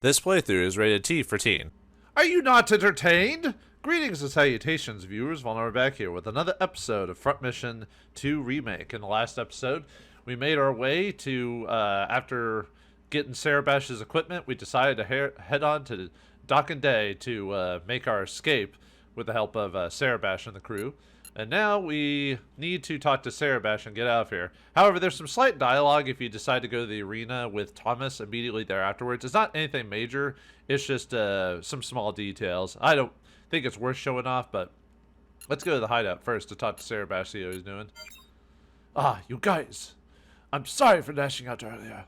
This playthrough is rated T for teen. Are you not entertained? Greetings and salutations, viewers. Vauldemare back here with another episode of Front Mission 2 Remake. In the last episode, we made our way to, after getting Serabash's equipment, we decided to head on to Docking Day to make our escape with the help of Sarabash and the crew. And now we need to talk to Sarabash and get out of here. However, there's some slight dialogue if you decide to go to the arena with Thomas immediately there afterwards. It's not anything major. It's just some small details. I don't think it's worth showing off, but let's go to the hideout first to talk to Sarabash, see what he's doing. Ah, you guys. I'm sorry for lashing out earlier.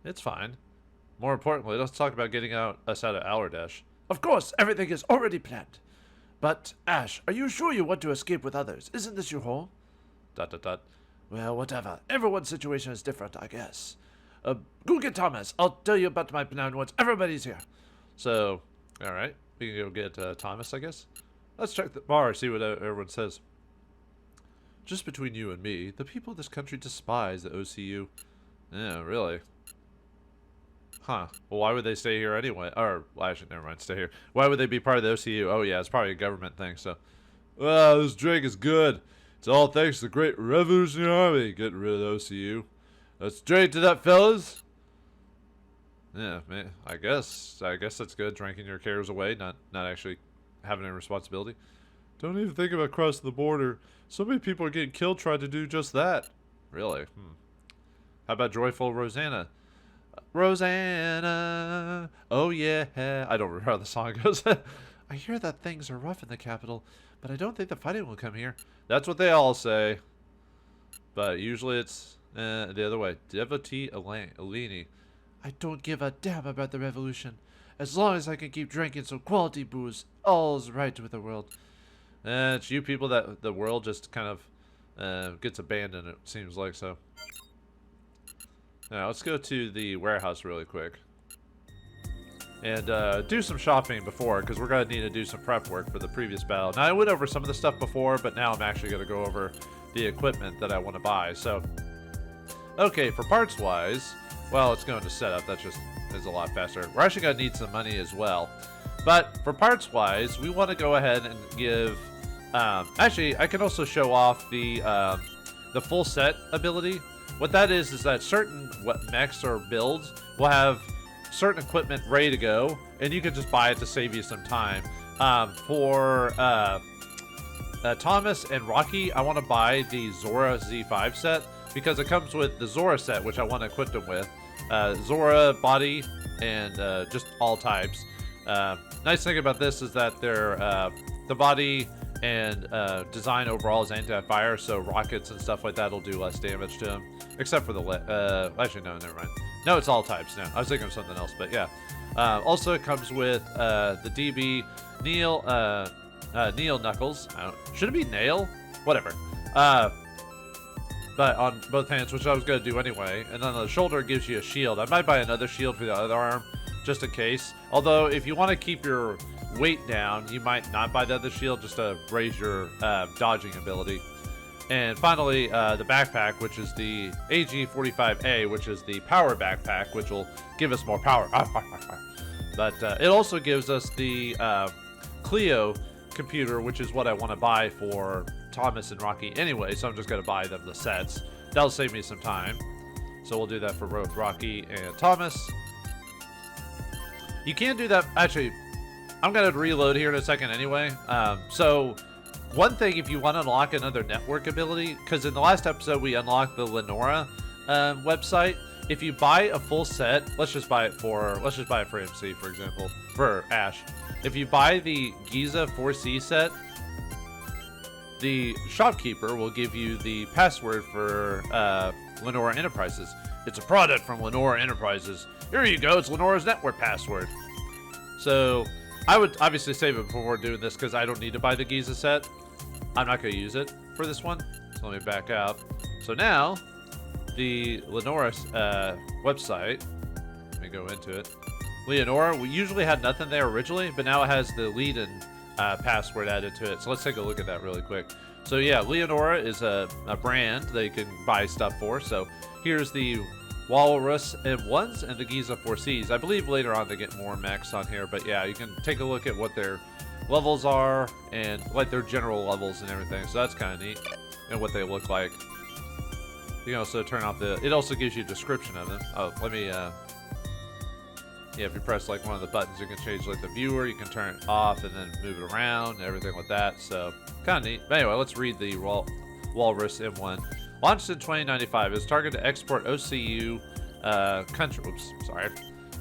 It's fine. More importantly, let's talk about getting us out of Alordesh. Of course, everything is already planned. But, Ash, are you sure you want to escape with others? Isn't this your home? ... Well, whatever. Everyone's situation is different, I guess. Go get Thomas. I'll tell you about my plan once everybody's here. So, alright. We can go get Thomas, I guess. Let's check the bar, see what everyone says. Just between you and me, the people of this country despise the OCU. Yeah, really. Huh. Well, why would they stay here anyway? Or, well, actually, never mind, stay here. Why would they be part of the OCU? Oh, yeah, it's probably a government thing, so. Well, this drink is good. It's all thanks to the great Revolutionary Army getting rid of the OCU. Let's drink to that, fellas. Yeah, man, I guess that's good, drinking your cares away, not actually having any responsibility. Don't even think about crossing the border. So many people are getting killed trying to do just that. Really? How about Joyful Rosanna? Rosanna, oh yeah. I don't remember how the song goes. I hear that things are rough in the capital, but I don't think the fighting will come here. That's what they all say. But usually it's the other way. Devotee Alini. I don't give a damn about the revolution. As long as I can keep drinking some quality booze, all's right with the world. It's you people that the world just kind of gets abandoned, it seems like, so. Now, let's go to the warehouse really quick. And do some shopping before, because we're going to need to do some prep work for the previous battle. Now, I went over some of the stuff before, but now I'm actually going to go over the equipment that I want to buy. So, okay, for parts-wise, well, it's going to setup. That just is a lot faster. We're actually going to need some money as well. But for parts-wise, we want to go ahead and give... actually, I can also show off the full set ability. What that is that certain mechs or builds will have certain equipment ready to go, and you can just buy it to save you some time. For Thomas and Rocky, I want to buy the Zora Z5 set because it comes with the Zora set, which I want to equip them with. Zora, body, and just all types. Nice thing about this is that they're the body and design overall is anti-fire, so rockets and stuff like that will do less damage to them. Except for the actually, no, never mind. No, it's all types now. I was thinking of something else, but yeah. Also, it comes with the DB Neil Knuckles. Should it be Nail? Whatever. But on both hands, which I was going to do anyway. And then on the shoulder gives you a shield. I might buy another shield for the other arm, just in case. Although, if you want to keep your weight down, you might not buy the other shield just to raise your dodging ability. And finally, the backpack, which is the AG45A, which is the power backpack, which will give us more power. But it also gives us the Clio computer, which is what I want to buy for Thomas and Rocky anyway, so I'm just going to buy them the sets. That'll save me some time. So we'll do that for both Rocky and Thomas. You can do that, actually, I'm going to reload here in a second anyway. So one thing, if you want to unlock another network ability, because in the last episode we unlocked the Lenora website. If you buy a full set, let's just buy it for MC, for example, for Ash. If you buy the Giza 4C set, the shopkeeper will give you the password for Lenora Enterprises. It's a product from Lenora Enterprises. Here you go, it's Lenora's network password. So I would obviously save it before doing this because I don't need to buy the Giza set. I'm not going to use it for this one, so let me back out. So now, the Lenora website, let me go into it. Leonora, we usually had nothing there originally, but now it has the lead-in password added to it. So let's take a look at that really quick. So yeah, Leonora is a brand that you can buy stuff for. So here's the Walrus M1s and the Giza 4Cs. I believe later on they get more mechs on here, but yeah, you can take a look at what their levels are and like their general levels and everything. So that's kind of neat, and what they look like. You can also turn off the. It also gives you a description of them. Oh, let me. Yeah, if you press like one of the buttons, you can change like the viewer. You can turn it off and then move it around and everything like that. So kind of neat. But anyway, let's read the Walrus M1. Launched in 2095, it's targeted to export OCU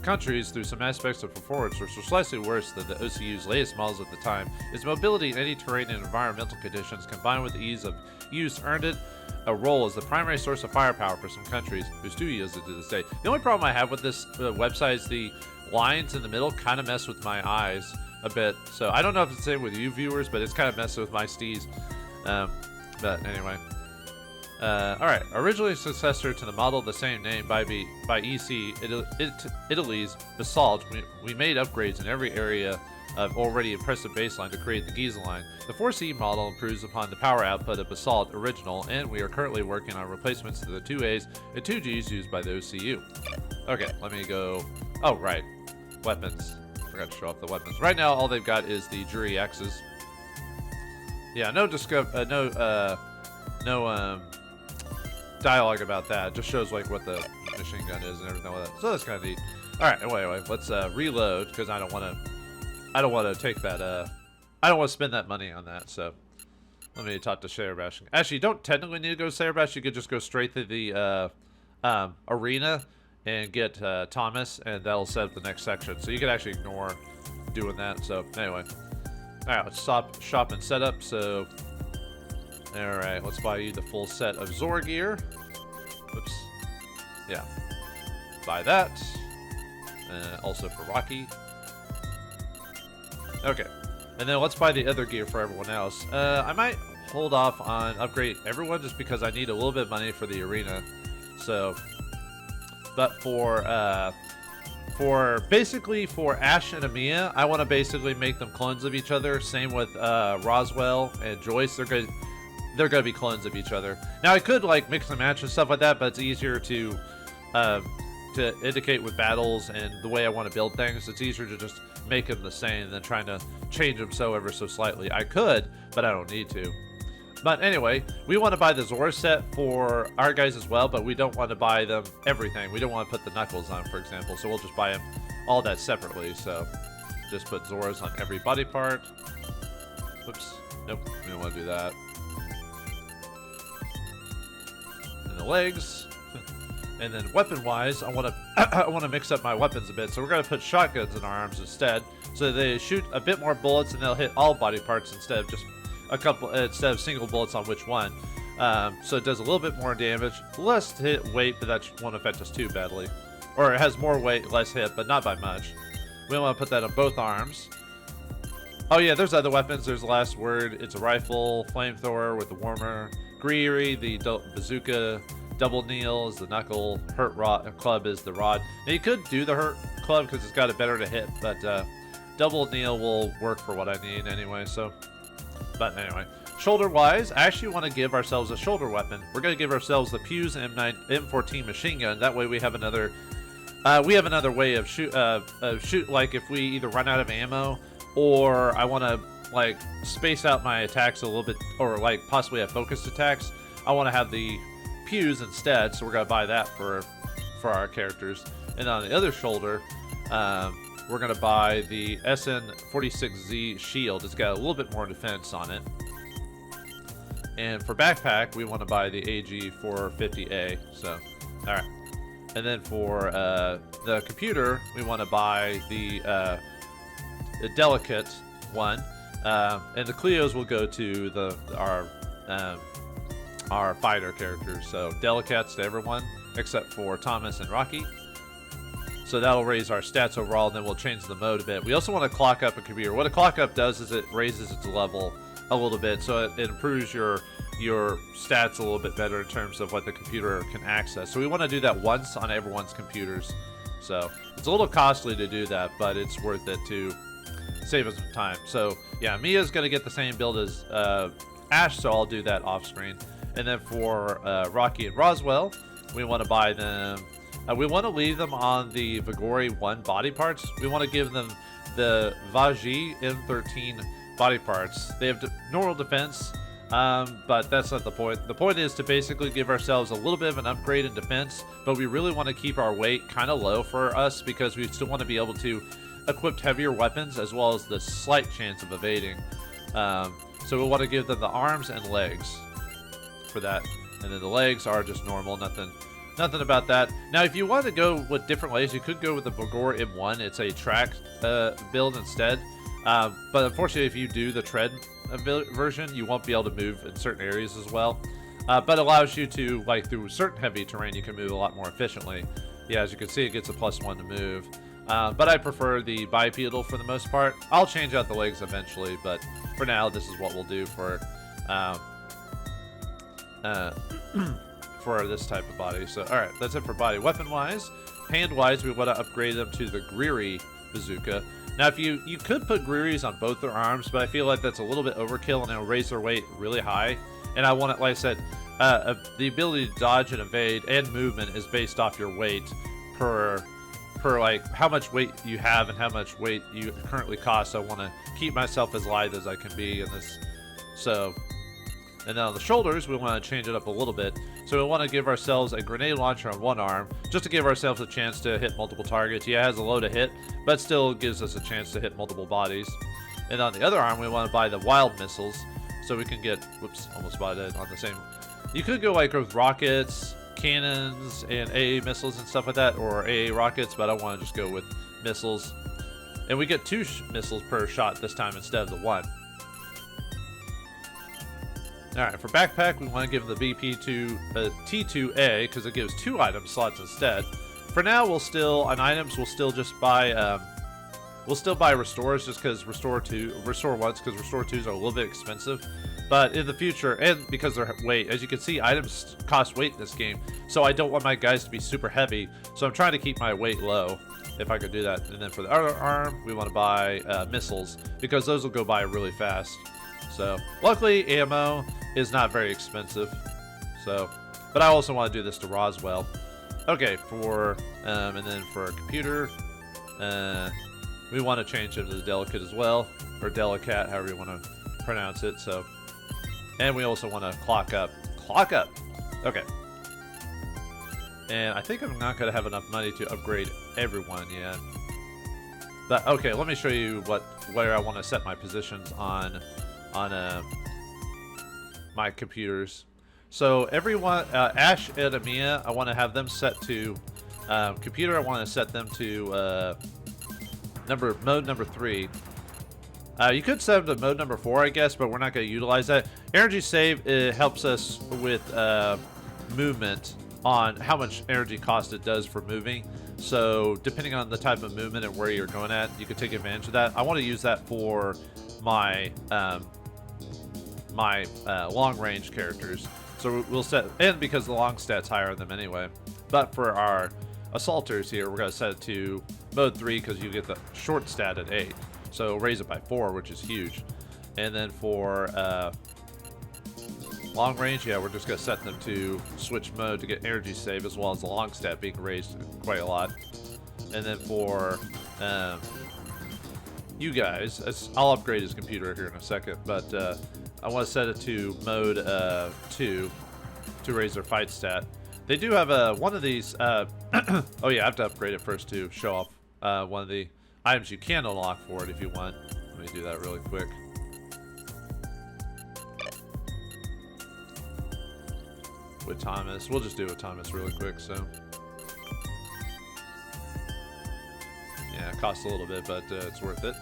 countries through some aspects of performance which were slightly worse than the OCU's latest models at the time. Its mobility in any terrain and environmental conditions, combined with the ease of use, earned it a role as the primary source of firepower for some countries who still use it to this day. The only problem I have with this website is the lines in the middle kind of mess with my eyes a bit. So I don't know if it's the same with you viewers, but it's kind of messing with my steez. But anyway. Alright, originally a successor to the model of the same name by EC, Italy's Basalt, we made upgrades in every area of already impressive baseline to create the Giza line. The 4C model improves upon the power output of Basalt original, and we are currently working on replacements to the 2As and 2Gs used by the OCU. Okay, let me go. Oh, right. Weapons. Forgot to show off the weapons. Right now, all they've got is the Jury X's. Yeah, no dialogue about that. It just shows like what the machine gun is and everything like that. So that's kind of neat. All right. Anyway, let's reload because I don't want to take that. I don't want to spend that money on that. So let me talk to Serialized. Actually, you don't technically need to go to Serialized. You could just go straight to the arena and get Thomas, and that'll set up the next section. So you can actually ignore doing that. So anyway, all right. Let's stop shop and setup. So. Alright, let's buy you the full set of Zor gear. Oops. Yeah. Buy that. Also for Rocky. Okay. And then let's buy the other gear for everyone else. I might hold off on upgrade everyone just because I need a little bit of money for the arena. So, but for basically for Ash and Amiya, I want to basically make them clones of each other. Same with Roswell and Joyce. They're gonna be clones of each other. Now I could like mix and match and stuff like that, but it's easier to indicate with battles and the way I want to build things. It's easier to just make them the same than trying to change them so ever so slightly. I could, but I don't need to. But anyway, we want to buy the Zora set for our guys as well, but we don't want to buy them everything. We don't want to put the Knuckles on, for example, so we'll just buy them all that separately. So just put Zoras on every body part. Oops. Nope, we don't want to do that. And the legs. And then weapon-wise, I want to mix up my weapons a bit. So we're going to put shotguns in our arms instead, so they shoot a bit more bullets and they'll hit all body parts instead of just instead of single bullets on which one. So it does a little bit more damage, less hit weight, but that won't affect us too badly. Or it has more weight, less hit, but not by much. We want to put that on both arms. Oh yeah, there's other weapons. There's the last word. It's a rifle, flamethrower with the warmer, Greery, the bazooka. Double Kneel is the knuckle, Hurt Rod Club is the rod. Now you could do the Hurt Club because it's got it better to hit, but Double Kneel will work for what I need anyway. So, but anyway, shoulder wise, I actually want to give ourselves a shoulder weapon. We're going to give ourselves the Pew's M14 machine gun. That way we have another way of shoot. Like if we either run out of ammo, or I want to like space out my attacks a little bit, or like possibly have focused attacks. I want to have the Pews instead, so we're gonna buy that for our characters. And on the other shoulder, we're gonna buy the SN46Z shield. It's got a little bit more defense on it. And for backpack, we want to buy the AG450A. So, all right. And then for the computer, we want to buy the delicate one, and the Cleos will go to our fighter characters. So Delicates to everyone except for Thomas and Rocky. So that'll raise our stats overall, and then we'll change the mode a bit. We also want to clock up a computer. What a clock up does is it raises its level a little bit, so it improves your stats a little bit better in terms of what the computer can access. So we want to do that once on everyone's computers. So it's a little costly to do that, but it's worth it to save us some time. So yeah, Mia's going to get the same build as Ash, so I'll do that off screen. And then for Rocky and Roswell, we want to buy them we want to leave them on the Vagori 1 body parts. We want to give them the Vaji M13 body parts. They have normal defense, but that's not the point. The point is to basically give ourselves a little bit of an upgrade in defense, but we really want to keep our weight kind of low for us because we still want to be able to equip heavier weapons as well as the slight chance of evading. So we want to give them the arms and legs for that, and then the legs are just normal, nothing about that. Now, if you want to go with different legs, you could go with the Vagor M1. It's a track build instead, but unfortunately, if you do the tread version, you won't be able to move in certain areas as well. But allows you to, like, through certain heavy terrain, you can move a lot more efficiently. Yeah, as you can see, it gets a +1 to move. But I prefer the bipedal for the most part. I'll change out the legs eventually, but for now, this is what we'll do for for this type of body. So, all right, that's it for body. Weapon-wise, hand-wise, we want to upgrade them to the Greery bazooka. Now, if you could put Greeries on both their arms, but I feel like that's a little bit overkill, and it'll raise their weight really high. And I want it, like I said, the ability to dodge and evade and movement is based off your weight per like how much weight you have and how much weight you currently cost. So I want to keep myself as light as I can be in this. So, and then on the shoulders, we want to change it up a little bit. So we want to give ourselves a grenade launcher on one arm, just to give ourselves a chance to hit multiple targets. Yeah, it has a low to hit, but still gives us a chance to hit multiple bodies. And on the other arm, we want to buy the wild missiles, so we can get, whoops, almost bought it on the same. You could go like with rockets, cannons, and AA missiles and stuff like that, or AA rockets, but I want to just go with missiles. And we get 2 missiles per shot this time instead of the 1. Alright, for backpack, we want to give the T2A, because it gives 2 item slots instead. For now, we'll still, on items, we'll still just buy, restores, just because restore 1s, because restore 2s are a little bit expensive. But in the future, and because they're weight, as you can see, items cost weight in this game, so I don't want my guys to be super heavy, so I'm trying to keep my weight low, if I could do that. And then for the other arm, we want to buy missiles, because those will go by really fast. So, luckily, ammo is not very expensive, so, but I also want to do this to Roswell. Okay, and then for a computer, we want to change him to the Delicate as well, or Delicat, however you want to pronounce it, so. And we also want to clock up. Clock up! Okay. And I think I'm not going to have enough money to upgrade everyone yet. But, okay, let me show you where I want to set my positions on my computers. So everyone, Ash and Amiya, I want to have them set to, computer, I want to set them to mode number 3. You could set them to mode number 4, I guess, but we're not going to utilize that. Energy save, it helps us with movement on how much energy cost it does for moving. So depending on the type of movement and where you're going at, you could take advantage of that. I want to use that for my long range characters. So we'll set, and because the long stat's higher on them anyway. But for our assaulters here, we're going to set it to mode 3 because you get the short stat at 8. So raise it by 4, which is huge. And then for long range, yeah, we're just going to set them to switch mode to get energy save, as well as the long stat being raised quite a lot. And then for you guys, I'll upgrade his computer here in a second, but I want to set it to mode 2 to raise their fight stat. They do have one of these, oh yeah, I have to upgrade it first to show off one of the items you can unlock for it if you want. Let me do that really quick. With Thomas. We'll just do it with Thomas really quick, so. Yeah, it costs a little bit, but it's worth it.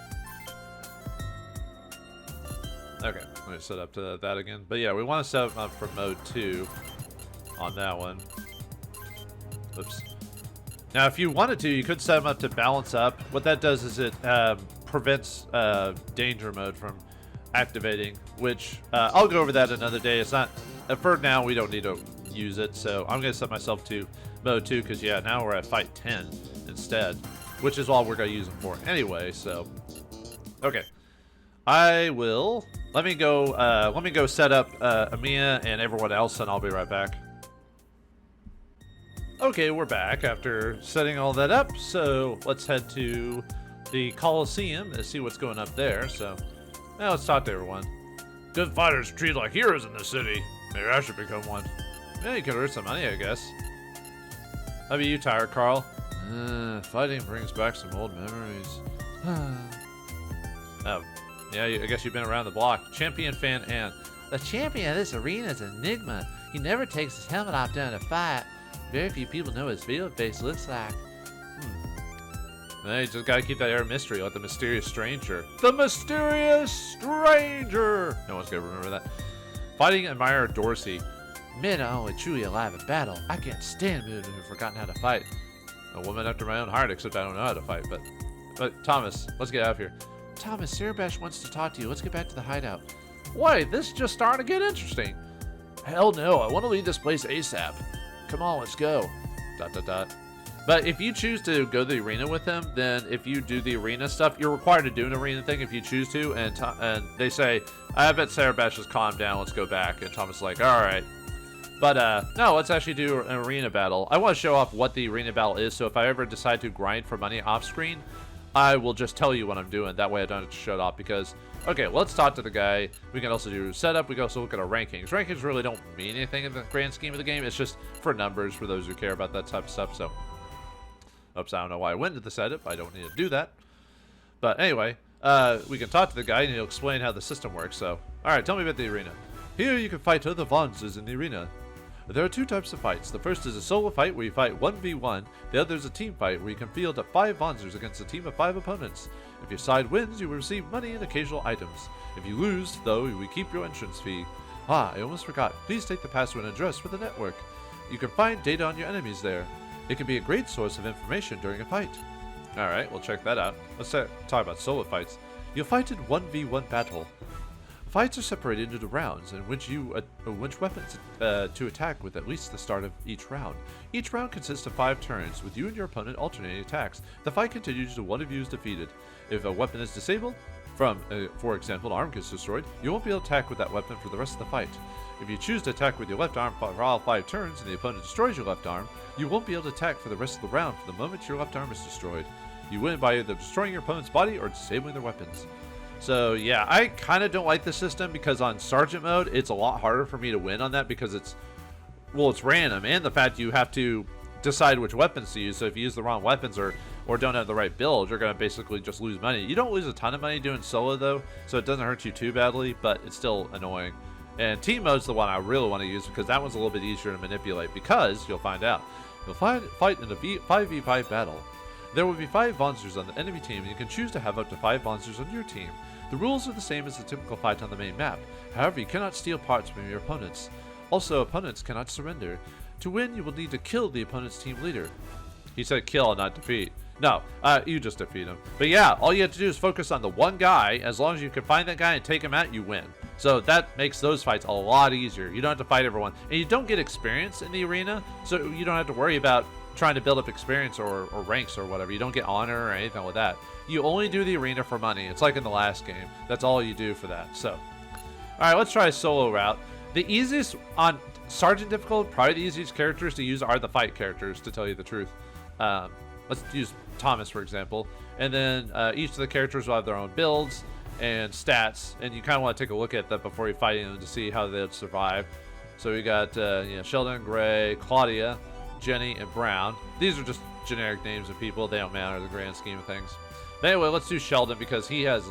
Okay, let me set up to that again. But yeah, we want to set them up for mode 2 on that one. Oops. Now, if you wanted to, you could set them up to balance up. What that does is it prevents danger mode from activating, which I'll go over that another day. It's not, for now, we don't need to use it. So I'm going to set myself to mode 2 because, yeah, now we're at fight 10 instead, which is all we're going to use them for anyway. So, okay. I will, let me go set up Amiya and everyone else, and I'll be right back. Okay, we're back after setting all that up, so let's head to the Coliseum and see what's going up there. So now let's talk to everyone. Good fighters treated like heroes in this city. Maybe I should become one. Yeah, you could earn some money, I guess. How about you, tired Carl? Fighting brings back some old memories. Oh, yeah, I guess you've been around the block. Champion fan Ann. The champion of this arena is an enigma. He never takes his helmet off during a fight. Very few people know what his real face looks like. Hey, you just gotta keep that air of mystery, like the mysterious stranger. The mysterious stranger! No one's gonna remember that. Fighting Admirer Dorsey. Men are only truly alive in battle. I can't stand men who've forgotten how to fight. A woman after my own heart, except I don't know how to fight, but Thomas, let's get out of here. Thomas, Serialized wants to talk to you. Let's get back to the hideout. Wait, this is just starting to get interesting. Hell no, I want to leave this place ASAP. Come on, let's go. ... But if you choose to go to the arena with him, then if you do the arena stuff, you're required to do an arena thing if you choose to, and they say, I bet Sarah Bash has calmed down, let's go back, and Thomas is like, alright. But no, let's actually do an arena battle. I want to show off what the arena battle is, so if I ever decide to grind for money off screen, I will just tell you what I'm doing. That way I don't have to show it off because, okay, let's talk to the guy. We can also do setup. We can also look at our rankings. Rankings really don't mean anything in the grand scheme of the game. It's just for numbers for those who care about that type of stuff. So, oops, I don't know why I went to the setup. I don't need to do that. But anyway, we can talk to the guy and he'll explain how the system works. So, all right, tell me about the arena. Here you can fight other wanzers in the arena. There are two types of fights. The first is a solo fight where you fight 1v1. The other is a team fight where you can field up 5 wanzers against a team of 5 opponents. If your side wins, you will receive money and occasional items. If you lose, though, you will keep your entrance fee. Ah, I almost forgot. Please take the password and address for the network. You can find data on your enemies there. It can be a great source of information during a fight. Alright, we'll check that out. Let's talk about solo fights. You'll fight in 1v1 battle. Fights are separated into rounds in which weapons to attack with at least the start of each round. Each round consists of 5 turns, with you and your opponent alternating attacks. The fight continues until one of you is defeated. If a weapon is disabled, for example, an arm gets destroyed, you won't be able to attack with that weapon for the rest of the fight. If you choose to attack with your left arm for all 5 turns and the opponent destroys your left arm, you won't be able to attack for the rest of the round for the moment your left arm is destroyed. You win by either destroying your opponent's body or disabling their weapons. So yeah, I kind of don't like the system because on Sergeant mode, it's a lot harder for me to win on that because it's random, and the fact you have to decide which weapons to use. So if you use the wrong weapons or don't have the right build, you're going to basically just lose money. You don't lose a ton of money doing solo though, so it doesn't hurt you too badly, but it's still annoying. And team mode's the one I really want to use because that one's a little bit easier to manipulate because you'll find out. You'll fight in a 5v5 battle. There will be 5 monsters on the enemy team, and you can choose to have up to 5 monsters on your team. The rules are the same as the typical fight on the main map. However, you cannot steal parts from your opponents. Also, opponents cannot surrender. To win, you will need to kill the opponent's team leader. He said kill, not defeat. No, you just defeat him. But yeah, all you have to do is focus on the one guy. As long as you can find that guy and take him out, you win. So that makes those fights a lot easier. You don't have to fight everyone. And you don't get experience in the arena, so you don't have to worry about trying to build up experience or ranks or whatever. You don't get honor or anything like that. You only do the arena for money. It's like in the last game. That's all you do for that. So, all right, let's try a solo route. The easiest on Sergeant difficult, probably the easiest characters to use are the fight characters, to tell you the truth. Let's use Thomas, for example. And then each of the characters will have their own builds and stats, and you kind of want to take a look at that before you fight them to see how they'll survive. So we got Sheldon, Gray, Claudia, Jenny, and Brown. These are just generic names of people. They don't matter in the grand scheme of things. But anyway, let's do Sheldon because he does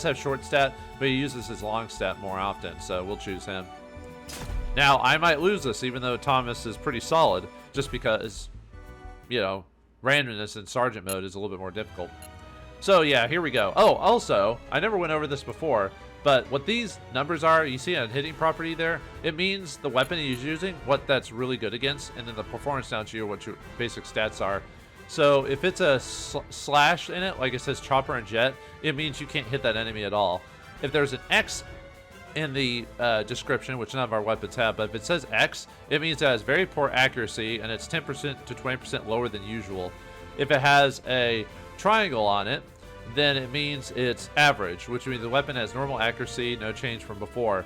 have short stat, but he uses his long stat more often, so we'll choose him. Now, I might lose this even though Thomas is pretty solid, just because, randomness in Sergeant mode is a little bit more difficult. So yeah, here we go. Oh, also, I never went over this before, but what these numbers are, you see a hitting property there? It means the weapon he's using, what that's really good against, and then the performance down here, what your basic stats are. So if it's a slash in it, like it says chopper and jet, it means you can't hit that enemy at all. If there's an X in the description, which none of our weapons have, but if it says X, it means it has very poor accuracy and it's 10% to 20% lower than usual. If it has a triangle on it, then it means it's average, which means the weapon has normal accuracy, no change from before.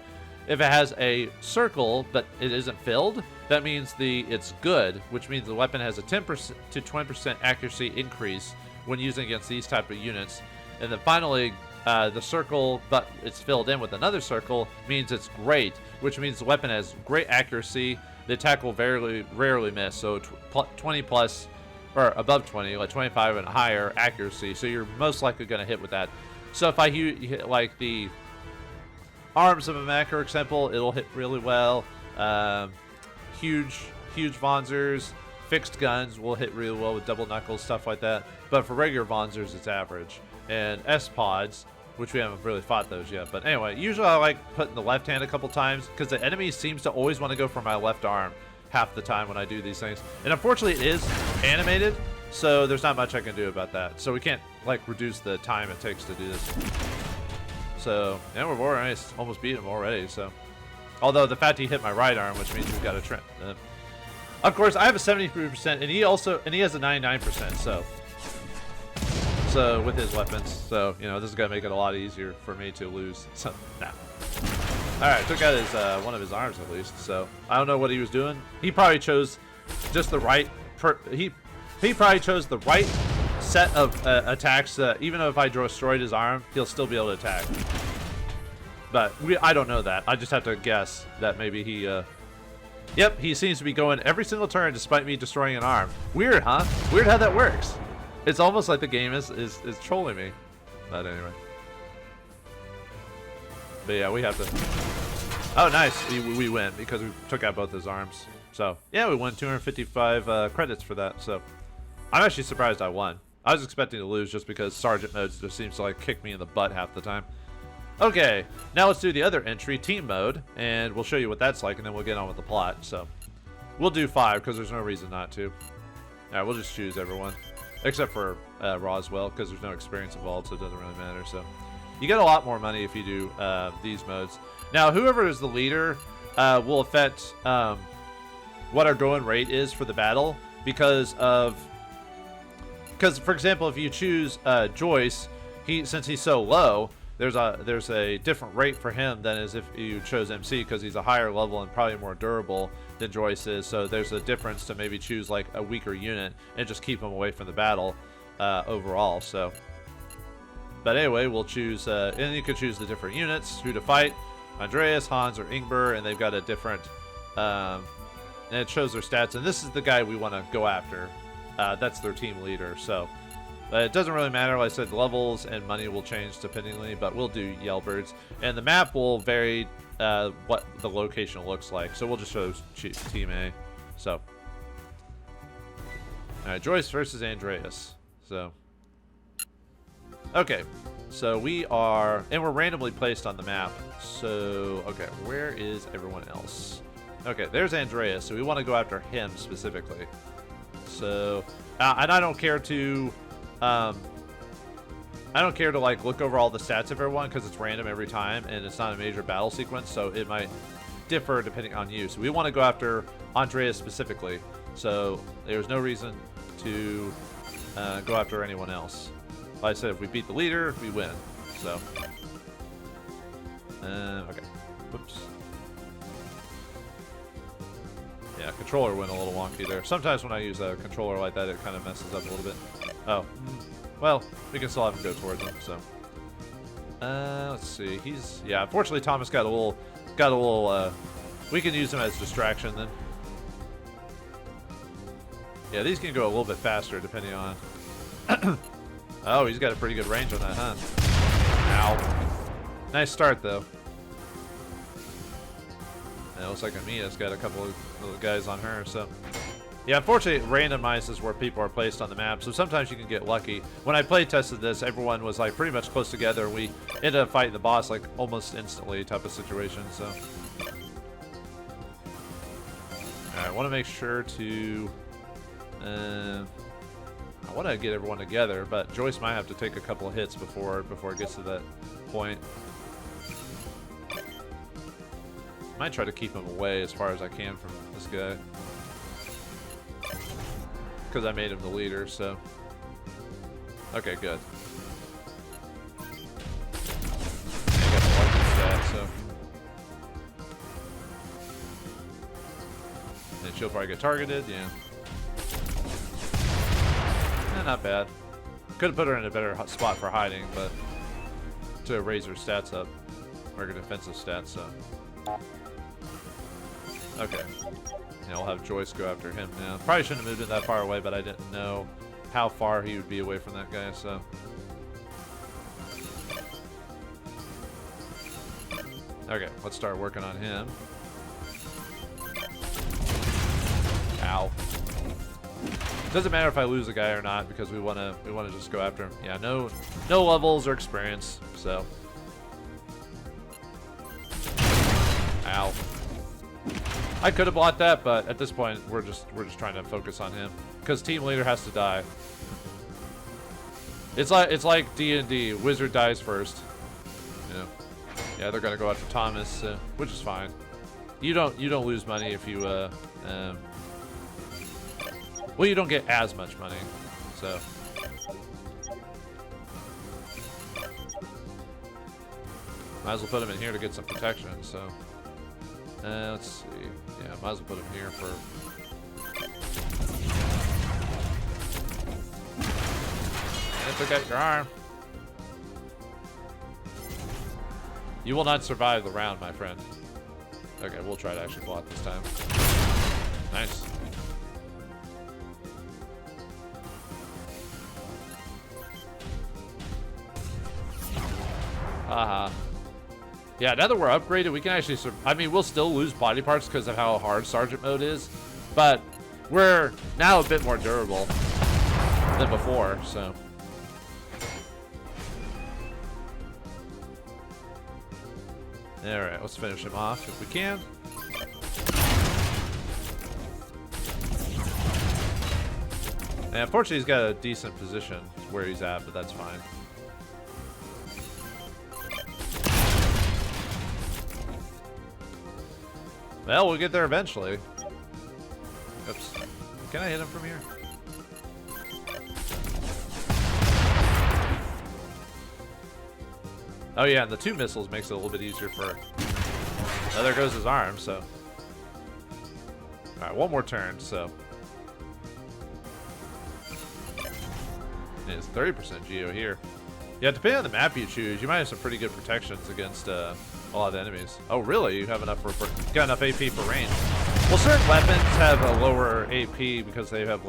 If it has a circle but it isn't filled, that means it's good, which means the weapon has a 10% to 20% accuracy increase when using against these type of units. And then finally, the circle, but it's filled in with another circle, means it's great, which means the weapon has great accuracy. The attack will very rarely miss, so 20 plus, or above 20, like 25 and higher accuracy, so you're most likely going to hit with that. So if I hit like the arms of a mech, for example, it'll hit really well. Huge wanzers, fixed guns will hit really well with double knuckles, stuff like that. But for regular wanzers, it's average. And S-pods, which we haven't really fought those yet. But anyway, usually I like putting the left hand a couple times because the enemy seems to always want to go for my left arm half the time when I do these things. And unfortunately, it is animated, so there's not much I can do about that. So we can't like reduce the time it takes to do this. So yeah, we're almost beat him already. So, although the fact he hit my right arm, which means we've got a trend. Of course, I have a 73%, and he has a 99%. So with his weapons, so you know this is gonna make it a lot easier for me to lose. So nah. All right, took out his one of his arms at least. So I don't know what he was doing. He probably chose just the right. He probably chose the right set of attacks. Even if I destroyed his arm, he'll still be able to attack. But I don't know that. I just have to guess that maybe he. Yep, he seems to be going every single turn despite me destroying an arm. Weird, huh? Weird how that works. It's almost like the game is trolling me. But anyway. But yeah, we have to... Oh, nice. We win because we took out both his arms. So, yeah, we won 255 credits for that. So, I'm actually surprised I won. I was expecting to lose just because Sergeant Mode just seems to like kick me in the butt half the time. Okay, now let's do the other entry, Team Mode, and we'll show you what that's like, and then we'll get on with the plot. So, we'll do 5 because there's no reason not to. Alright, we'll just choose everyone. Except for Roswell, because there's no experience involved, so it doesn't really matter. So, you get a lot more money if you do these modes. Now, whoever is the leader will affect what our going rate is for the battle, because, for example, if you choose Joyce, since he's so low, there's a different rate for him than as if you chose MC, because he's a higher level and probably more durable than Joyce is. So there's a difference to maybe choose like a weaker unit and just keep him away from the battle overall. So, but anyway, we'll choose, and you can choose the different units who to fight: Andreas, Hans, or Ingber, and they've got a different, and it shows their stats. And this is the guy we want to go after. That's their team leader. So. It doesn't really matter. Like I said, levels and money will change dependingly, but we'll do Yellbirds. And the map will vary what the location looks like. So we'll just show Team A. So, alright, Joyce versus Andreas. So, okay. So we are, and we're randomly placed on the map. So, okay, where is everyone else? Okay, there's Andreas. So we want to go after him specifically. So, and I don't care to... I don't care to like look over all the stats of everyone because it's random every time and it's not a major battle sequence, so it might differ depending on you. So we want to go after Andreas specifically, so there's no reason to go after anyone else. Like I said, if we beat the leader, we win. So, okay. Whoops. Yeah, controller went a little wonky there. Sometimes when I use a controller like that, it kind of messes up a little bit. Oh, well, we can still have him go towards him. So, let's see. Yeah. Unfortunately, Thomas got a little. We can use him as distraction then. Yeah, these can go a little bit faster depending on. Oh, he's got a pretty good range on that, huh? Ow. Nice start though. It looks like Amiya's got a couple of little guys on her, so... Yeah, unfortunately, it randomizes where people are placed on the map, so sometimes you can get lucky. When I play tested this, everyone was like pretty much close together. We ended up fighting the boss like almost instantly type of situation, so... Alright, I want to make sure to... I want to get everyone together, but Joyce might have to take a couple of hits before it gets to that point. Might try to keep him away as far as I can from this guy. Because I made him the leader, so... Okay, good. I got the lucky stat, so... And she'll probably get targeted, yeah. Not bad. Could have put her in a better spot for hiding, but to raise her stats up. Or her defensive stats, so. Okay. Yeah, we'll have Joyce go after him now. Probably shouldn't have moved it that far away, but I didn't know how far he would be away from that guy, so. Okay, let's start working on him. Ow. Doesn't matter if I lose a guy or not because we wanna just go after him. Yeah, no levels or experience, so. Ow. I could have blocked that, but at this point we're just trying to focus on him because team leader has to die. It's like D&D. Wizard dies first. You know. Yeah, they're gonna go after Thomas, which is fine. You don't lose money if you well, you don't get as much money, so. Might as well put him in here to get some protection, so. Let's see. Yeah, might as well put him here for. And took out your arm. You will not survive the round, my friend. Okay, we'll try to actually block this time. Nice. Yeah, now that we're upgraded, we can actually I mean, we'll still lose body parts because of how hard Sergeant Mode is, but we're now a bit more durable than before, so. Alright, let's finish him off if we can. And unfortunately, he's got a decent position where he's at, but that's fine. Well, we'll get there eventually. Oops. Can I hit him from here? Oh yeah, and the 2 missiles makes it a little bit easier for... Oh, there goes his arm, so... Alright, one more turn, so... It's 30% Geo here. Yeah, depending on the map you choose, you might have some pretty good protections against a lot of the enemies. Oh, really? You have enough got enough AP for range. Well, certain weapons have a lower AP because they have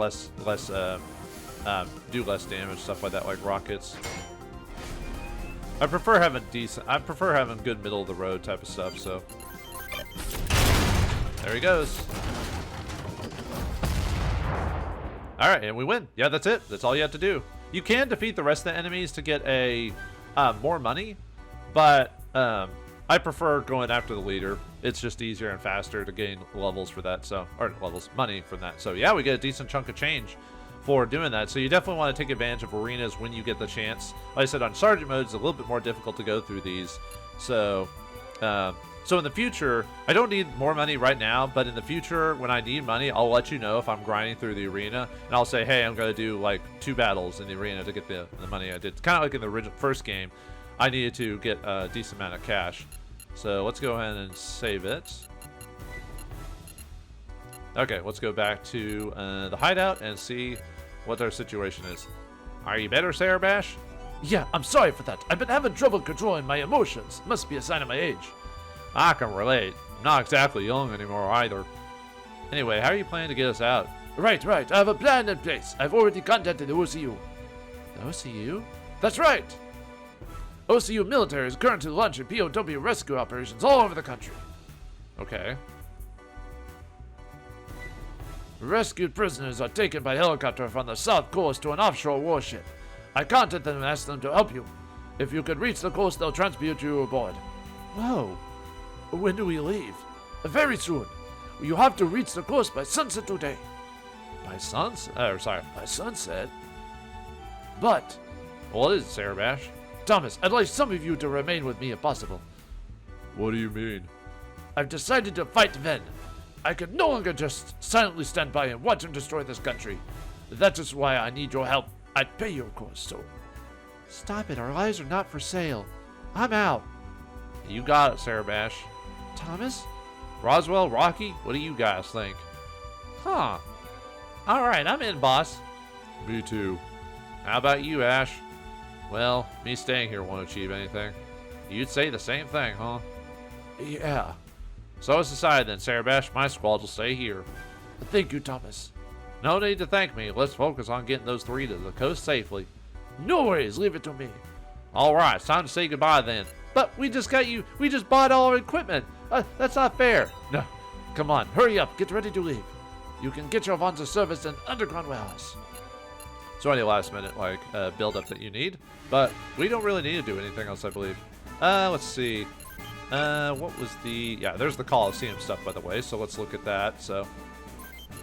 do less damage, stuff like that, like rockets. I prefer having good middle of the road type of stuff, so. There he goes. Alright, and we win. Yeah, that's it. That's all you have to do. You can defeat the rest of the enemies to get a more money, but I prefer going after the leader. It's just easier and faster to gain levels for that, so, or levels, money from that. So yeah, we get a decent chunk of change for doing that. So you definitely want to take advantage of arenas when you get the chance. Like I said, on Sergeant Mode, it's a little bit more difficult to go through these. So, so in the future, I don't need more money right now, but in the future, when I need money, I'll let you know if I'm grinding through the arena, and I'll say, hey, I'm going to do like 2 battles in the arena to get the money I did. Kind of like in the original first game, I needed to get a decent amount of cash. So let's go ahead and save it. Okay, let's go back to the hideout and see what our situation is. Are you better, Sarah Bash? Yeah, I'm sorry for that. I've been having trouble controlling my emotions. Must be a sign of my age. I can relate. I'm not exactly young anymore either. Anyway, how are you planning to get us out? Right. I have a plan in place. I've already contacted the OCU. The OCU? That's right. OCU military is currently launching POW rescue operations all over the country. Okay. Rescued prisoners are taken by helicopter from the south coast to an offshore warship. I contacted them and asked them to help you. If you could reach the coast, they'll transport you aboard. Whoa. When do we leave? Very soon. You have to reach the coast by sunset today. By sunset? Sorry. By sunset? But... What is it, Sarah Bash? Thomas, I'd like some of you to remain with me if possible. What do you mean? I've decided to fight Ven. I can no longer just silently stand by and watch him destroy this country. That is why I need your help. I'd pay you, of course, so... Stop it, our lives are not for sale. I'm out. You got it, Sarah Bash. Thomas? Roswell, Rocky, what do you guys think? Huh. Alright, I'm in, boss. Me too. How about you, Ash? Well, me staying here won't achieve anything. You'd say the same thing, huh? Yeah. So it's decided then, Sarabash. My squad will stay here. Thank you, Thomas. No need to thank me. Let's focus on getting those 3 to the coast safely. No worries, leave it to me. Alright, it's time to say goodbye then. But we just bought all our equipment. That's not fair. No, come on, hurry up, get ready to leave. You can get your Wanzer service in underground warehouse. So any last minute build up that you need, but we don't really need to do anything else, I believe. Let's see. What was there's the Coliseum stuff, by the way, so let's look at that. So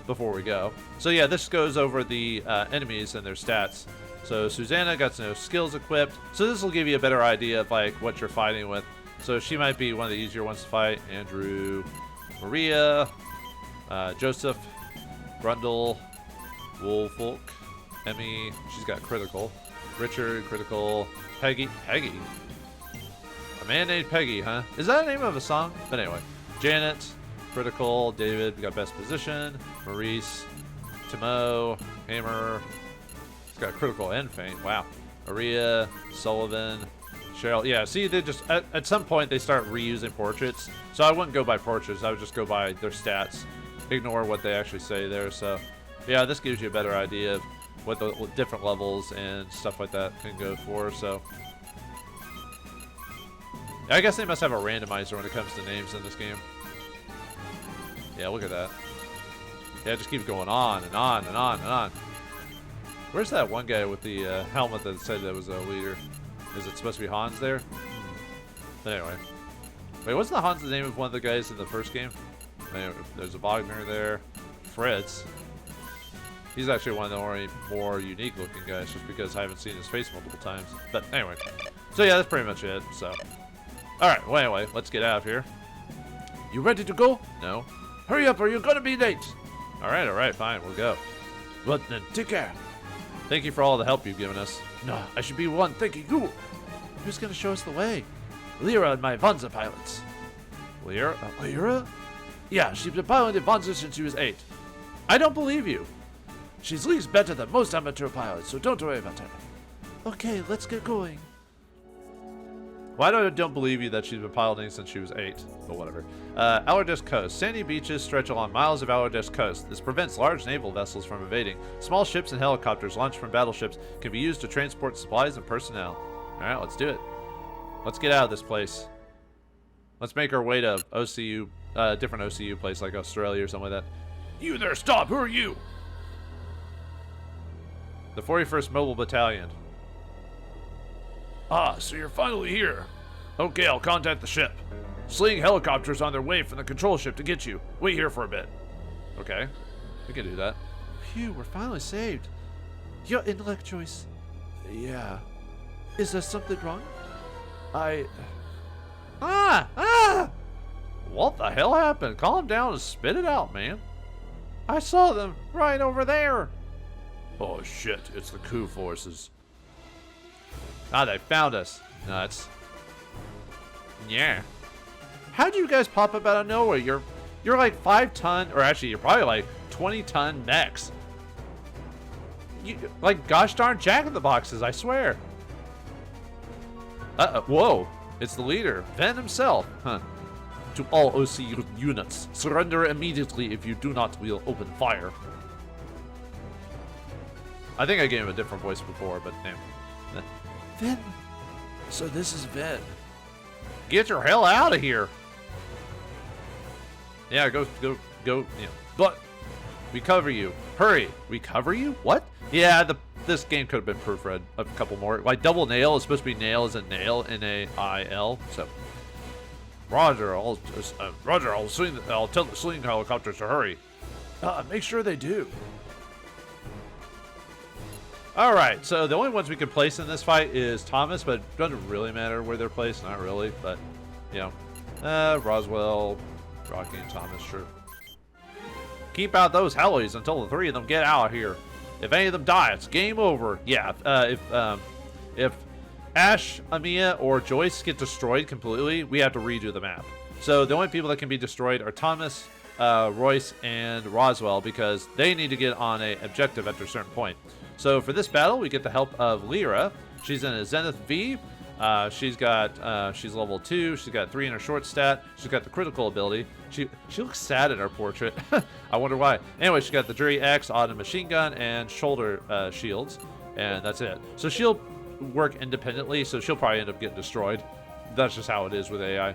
before we go, so yeah, this goes over the enemies and their stats. So Susanna got no skills equipped, so this will give you a better idea of like what you're fighting with. So she might be one of the easier ones to fight. Andrew, Maria, Joseph, Grundle, Wolfolk, Emmy, she's got critical. Richard, critical. Peggy. A man named Peggy, huh? Is that the name of a song? But anyway. Janet, critical. David, we got best position. Maurice, Timo, Hammer. He's got critical and feint. Wow. Maria, Sullivan, Cheryl. Yeah, see, they just, at some point, they start reusing portraits. So I wouldn't go by portraits. I would just go by their stats. Ignore what they actually say there. So, yeah, this gives you a better idea of what the different levels and stuff like that can go for. So I guess they must have a randomizer when it comes to names in this game. Yeah, look at that. Yeah, it just keeps going on and on and on and on. Where's that one guy with the helmet that said that was a leader? Is it supposed to be Hans there? But anyway. Wait, wasn't the Hans the name of one of the guys in the first game? Anyway, there's a Wagner there. Fritz. He's actually one of the more unique looking guys just because I haven't seen his face multiple times. But anyway. So yeah, that's pretty much it. So. Alright, well anyway, let's get out of here. You ready to go? No. Hurry up or you're gonna be late. Alright, fine, we'll go. Well then, take care. Thank you for all the help you've given us. No, I should be one thanking you. Who's gonna show us the way? Lyra and my Wanzer pilots. Lyra? Lyra? Yeah, she's been piloting Wanzer since she was 8. I don't believe you. She's at least better than most amateur pilots, so don't worry about her. Okay, let's get going. Well, I don't believe you that she's been piloting since she was 8, but whatever. Alordesh Coast. Sandy beaches stretch along miles of Alordesh Coast. This prevents large naval vessels from invading. Small ships and helicopters launched from battleships can be used to transport supplies and personnel. Alright, let's do it. Let's get out of this place. Let's make our way to OCU, different OCU place like Australia or something like that. You there, stop! Who are you? The 41st Mobile Battalion. Ah, so you're finally here. Okay, I'll contact the ship. Sling helicopters on their way from the control ship to get you. Wait here for a bit. Okay, we can do that. Phew, we're finally saved. Your intellect choice. Yeah. Is there something wrong? What the hell happened? Calm down and spit it out, man. I saw them right over there. Oh shit, it's the coup forces. Ah, they found us. Nuts. Yeah. How'd you guys pop up out of nowhere? You're like 5-ton, or actually you're probably like 20-ton mechs. You, like gosh darn jack-in-the-boxes, I swear. Whoa. It's the leader, Ven himself. Huh. To all OC units, surrender immediately if you do not, we'll open fire. I think I gave him a different voice before, but damn. Ven? So this is Ven. Get your hell out of here. Yeah, go, yeah. But we cover you. Hurry. We cover you? What? Yeah, this game could have been proofread a couple more. Like double nail is supposed to be nail as a nail, N-A-I-L. So, Roger. I'll tell the sling helicopters to hurry. Make sure they do. All right, so the only ones we can place in this fight is Thomas, but it doesn't really matter where they're placed. Not really, but, you know. Roswell, Rocky, and Thomas, sure. Keep out those helis until the 3 of them get out of here. If any of them die, it's game over. Yeah, if Ash, Amiya, or Joyce get destroyed completely, we have to redo the map. So the only people that can be destroyed are Thomas, Royce and Roswell because they need to get on a objective after a certain point. So for this battle, we get the help of Lyra. She's in a Zenith V. She's level 2. She's got 3 in her short stat. She's got the critical ability. She looks sad in her portrait. I wonder why. Anyway, she's got the Jury X, auto machine gun, and shoulder shields, and that's it. So she'll work independently. So she'll probably end up getting destroyed. That's just how it is with AI.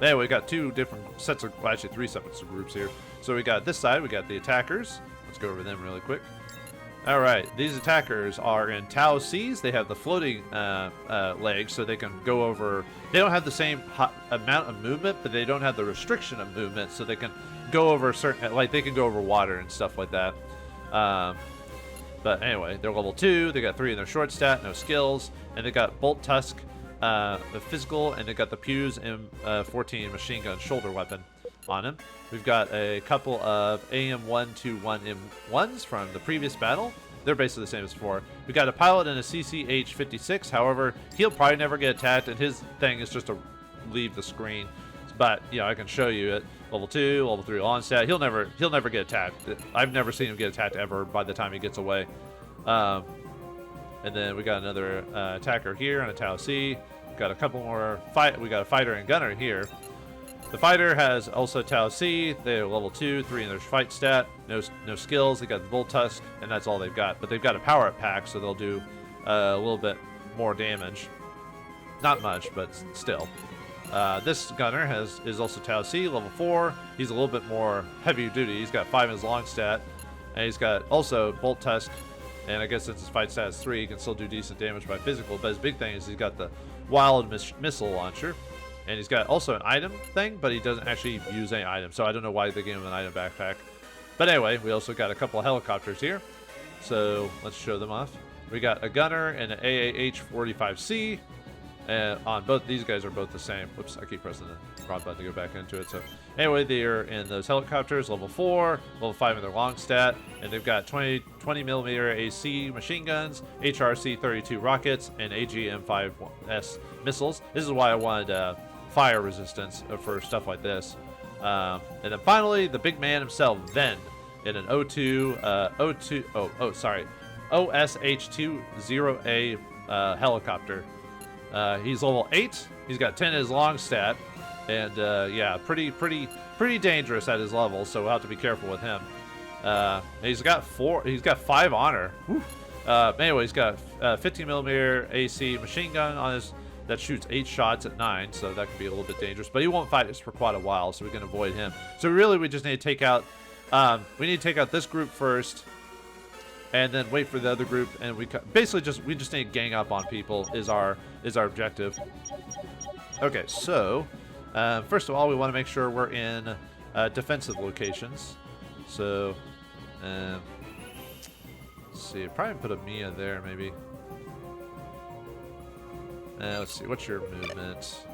Anyway, we got 2 different sets of, well, actually 3 sets of groups here. So we got this side. We got the attackers. Let's go over them really quick. All right, these attackers are in Tau Cs. They have the floating legs, so they can go over. They don't have the same amount of movement, but they don't have the restriction of movement, so they can go over certain, like they can go over water and stuff like that. But anyway, they're level 2. They got 3 in their short stat, no skills, and they got Bolt Tusk, the physical, and they got the Pews M14 machine gun shoulder weapon on him. We've got a couple of AM121M1s from the previous battle. They're basically the same as before. We got a pilot and a CCH-56. However, he'll probably never get attacked, and his thing is just to leave the screen. But I can show you it. Level 2, level 3 on stat. He'll never get attacked. I've never seen him get attacked ever by the time he gets away. And then we got another attacker here on a Tau C. Got a couple more we got a fighter and gunner here. The fighter has also Tau C. They're level 2, 3 in their fight stat. No skills. They got the Bull Tusk, and that's all they've got. But they've got a power-up pack, so they'll do a little bit more damage. Not much, but still. This gunner is also Tau C, level 4. He's a little bit more heavy duty. He's got 5 in his long stat, and he's got also Bolt Tusk. And I guess since his fight stat is 3, he can still do decent damage by physical. But his big thing is he's got the Wild Missile Launcher. And he's got also an item thing, but he doesn't actually use any item. So I don't know why they gave him an item backpack. But anyway, we also got a couple of helicopters here. So let's show them off. We got a gunner and an AAH-45C. And on both, these guys are both the same. Whoops, I keep pressing the wrong button to go back into it. So anyway, they're in those helicopters, level 4, level 5 in their long stat. And they've got 20 millimeter AC machine guns, HRC-32 rockets, and AGM-5S missiles. This is why I wanted fire resistance for stuff like this. And then finally, the big man himself, Ven, in an OSH-20A helicopter. He's level 8. He's got 10 in his long stat, and yeah, pretty dangerous at his level. So we'll have to be careful with him. He's got 5 honor. Anyway, he's got 15 millimeter AC machine gun on his. That shoots 8 shots at 9, so that could be a little bit dangerous. But he won't fight us for quite a while, so we can avoid him. So really, we just need to take out. We need to take out this group first, and then wait for the other group. And we just need to gang up on people. Is our objective. Okay, so first of all, we want to make sure we're in defensive locations. So let's see, probably put a Mia there maybe. Let's see, what's your movement?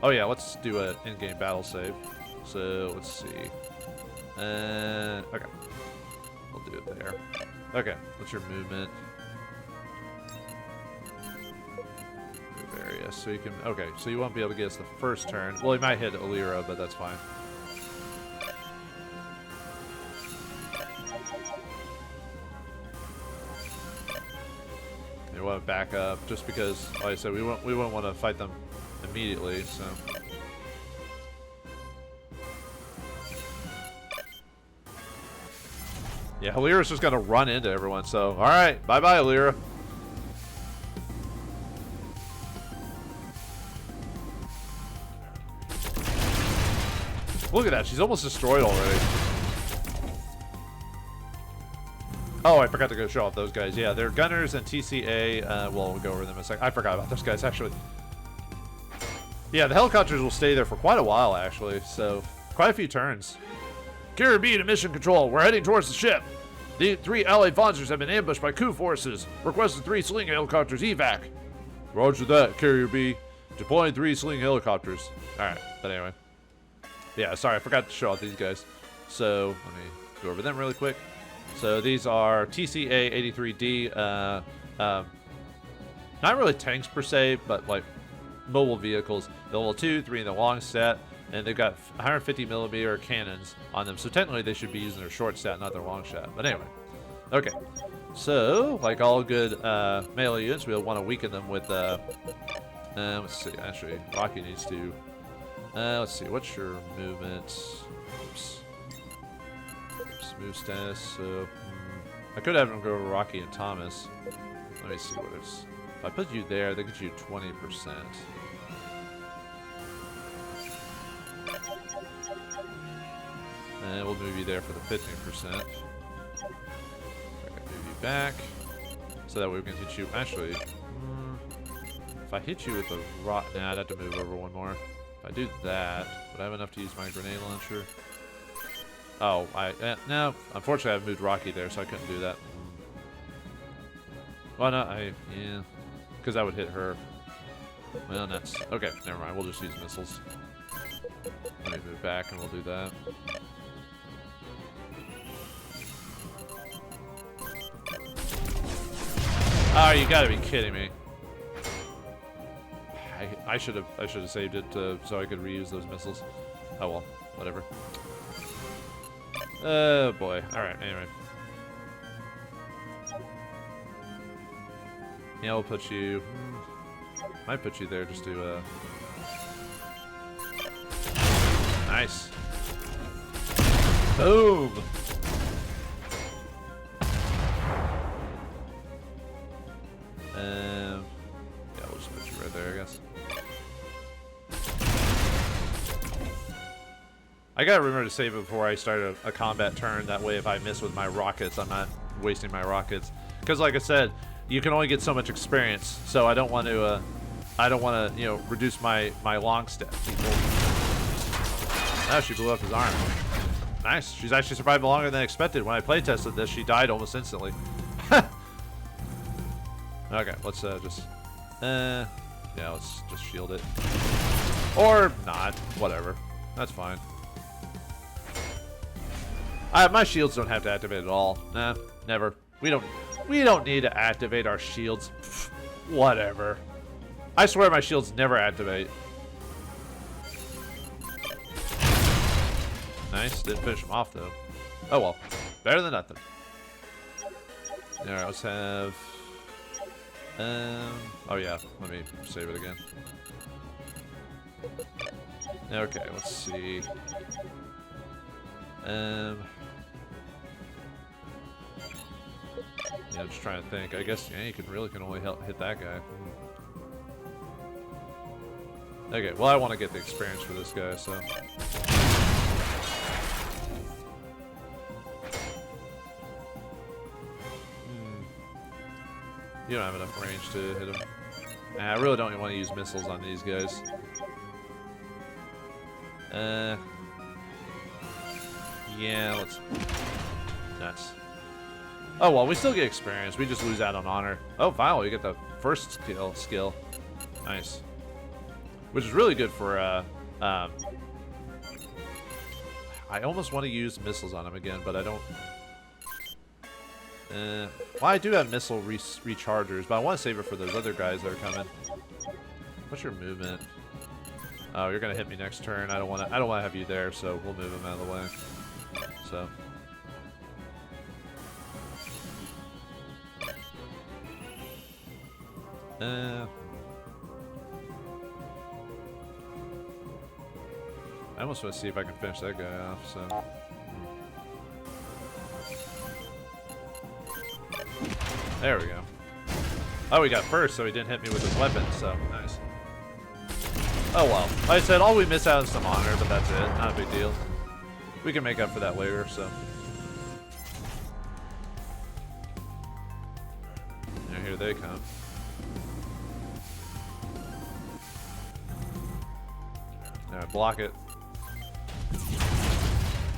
Oh yeah, let's do an in-game battle save. So let's see. Okay, we'll do it there. Okay, what's your movement? Move area. So you can. Okay, so you won't be able to get us the first turn. Well, he might hit Alira, but that's fine. We want to back up just because, like I said, we won't want to fight them immediately. So. Yeah, Alira's just gonna run into everyone. So, all right, bye bye, Alira. Look at that, she's almost destroyed already. Oh, I forgot to go show off those guys. Yeah, they're gunners and TCA. Well, we'll go over them in a second. I forgot about those guys, actually. Yeah, the helicopters will stay there for quite a while, actually. So, quite a few turns. Carrier B to mission control. We're heading towards the ship. The 3 allied wanzers have been ambushed by coup forces. Requested 3 sling helicopters evac. Roger that, Carrier B. Deploying 3 sling helicopters. Alright, but anyway. Yeah, sorry, I forgot to show off these guys. So, let me go over them really quick. So these are TCA-83D, not really tanks per se, but like mobile vehicles. The level 2, 3 in the long stat. And they've got 150 millimeter cannons on them, so technically they should be using their short shot, not their long shot. But anyway, okay. So, like all good melee units, we'll want to weaken them with. Let's see. Actually, Rocky needs to. Let's see. What's your movement? Oops. Move status. So, I could have him go over Rocky and Thomas. Let me see what it's. If I put you there, they get you 20%. And we'll move you there for the 15%. Okay, move you back. So that way we can hit you. Actually, if I hit you with the rock. Nah, I'd have to move over one more. If I do that, would I have enough to use my grenade launcher? Oh, no. Unfortunately, I've moved Rocky there, so I couldn't do that. Why not? Yeah. Because I would hit her. Well, nuts. Okay, never mind. We'll just use missiles. Let me move back and we'll do that. Oh, you gotta be kidding me. I should have saved it so I could reuse those missiles. Oh well, whatever. Oh boy. Alright, anyway. Yeah, we'll put you. Might put you there just to nice. Boom! Yeah, we'll just put you right there, I guess. I gotta remember to save it before I start a combat turn. That way, if I miss with my rockets, I'm not wasting my rockets. Because, like I said, you can only get so much experience. So I don't want to, you know, reduce my long step. Oh, she blew up his arm. Nice. She's actually survived longer than expected. When I play tested this, she died almost instantly. Okay, let's yeah, let's just shield it. Or not, whatever. That's fine. My shields don't have to activate at all. Nah, never. We don't need to activate our shields. Pfft, whatever. I swear my shields never activate. Nice, didn't finish them off though. Oh well, better than nothing. Alright, let's have. Oh yeah, let me save it again. Okay, let's see. Yeah, I'm just trying to think. I guess yeah, you can only hit that guy. Okay, well I want to get the experience for this guy, so. You don't have enough range to hit him. Nah, I really don't want to use missiles on these guys. Yeah, let's. Nuts. Oh well, we still get experience. We just lose out on honor. Oh, finally, we get the first skill. Nice. Which is really good for. I almost want to use missiles on him again, but I don't. Well, I do have missile rechargers, but I want to save it for those other guys that are coming. What's your movement? Oh, you're gonna hit me next turn. I don't want to have you there, so we'll move him out of the way. So. I almost want to see if I can finish that guy off. So. There we go. Oh, he got first, so he didn't hit me with his weapon, so nice. Oh well. Like I said, all we miss out is some honor, but that's it. Not a big deal. We can make up for that later, so. And here they come. Alright, block it.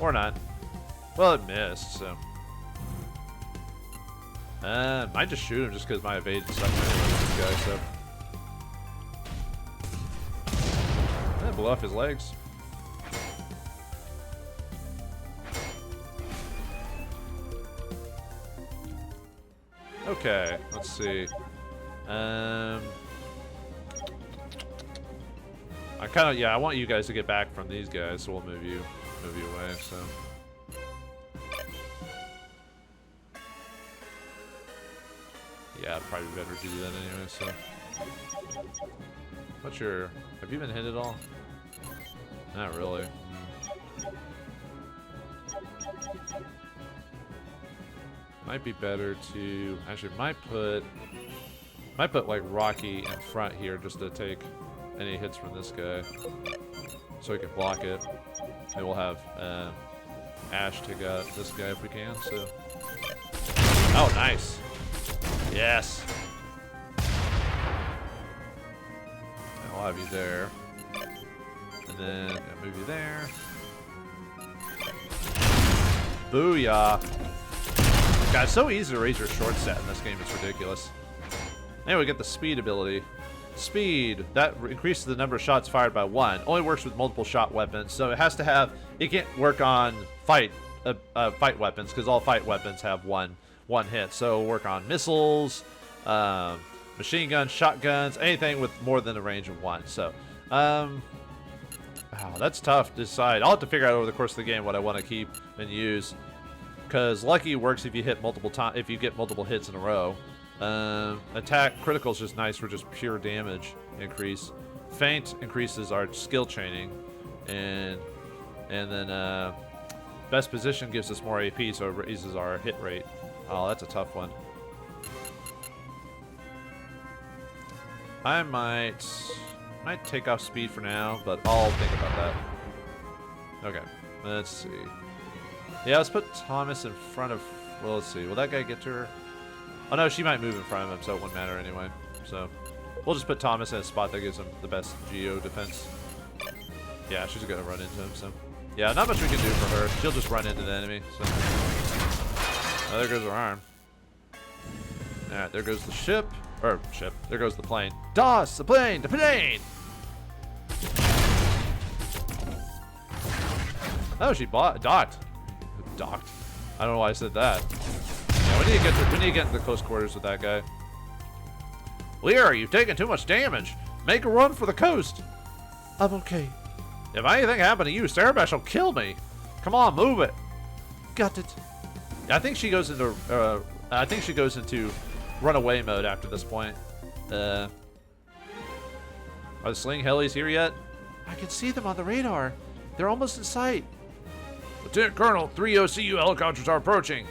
Or not. Well, it missed, so. Might just shoot him just because my evade stuff with this guy, so. Blew off his legs. Okay, let's see. I kind of, yeah, I want you guys to get back from these guys, so we'll move you away, so. Yeah, it'd probably be better to do that anyway, so. What's your, have you been hit at all? Not really. Might be better to, actually might put like Rocky in front here just to take any hits from this guy. So we can block it. And we'll have Ash take out this guy if we can, so. Oh, nice. Yes. I'll have you there. And then I'll move you there. Booyah. God, it's so easy to raise your short stat in this game, it's ridiculous. Anyway, we get the speed ability. Speed, that increases the number of shots fired by 1. Only works with multiple shot weapons, so it has to have, it can't work on fight weapons, because all fight weapons have one hit. So it'll work on missiles, machine guns, shotguns, anything with more than a range of 1. So, wow, that's tough to decide. I'll have to figure out over the course of the game what I want to keep and use. Because Lucky works if you hit multiple times, if you get multiple hits in a row. Attack critical is just nice for just pure damage increase. Feint increases our skill chaining, and then best position gives us more AP, so it raises our hit rate. Oh, that's a tough one. I might take off speed for now, but I'll think about that. Okay, let's see. Yeah, let's put Thomas in front of... Well, let's see. Will that guy get to her? Oh, no, she might move in front of him, so it wouldn't matter anyway. So, we'll just put Thomas in a spot that gives him the best geo defense. Yeah, she's going to run into him, so... Yeah, not much we can do for her. She'll just run into the enemy, so... Oh, there goes her arm. Alright, there goes the ship. Or, ship. There goes the plane. DOS! The plane! The plane! Oh, she docked. Docked. I don't know why I said that. Yeah, we need to get into the close quarters with that guy. Lyra, you've taken too much damage. Make a run for the coast. I'm okay. If anything happened to you, Cerebash will kill me. Come on, move it. Got it. I think she goes into runaway mode after this point. Are the sling helis here yet? I can see them on the radar. They're almost in sight. Lieutenant Colonel, 3 OCU helicopters are approaching.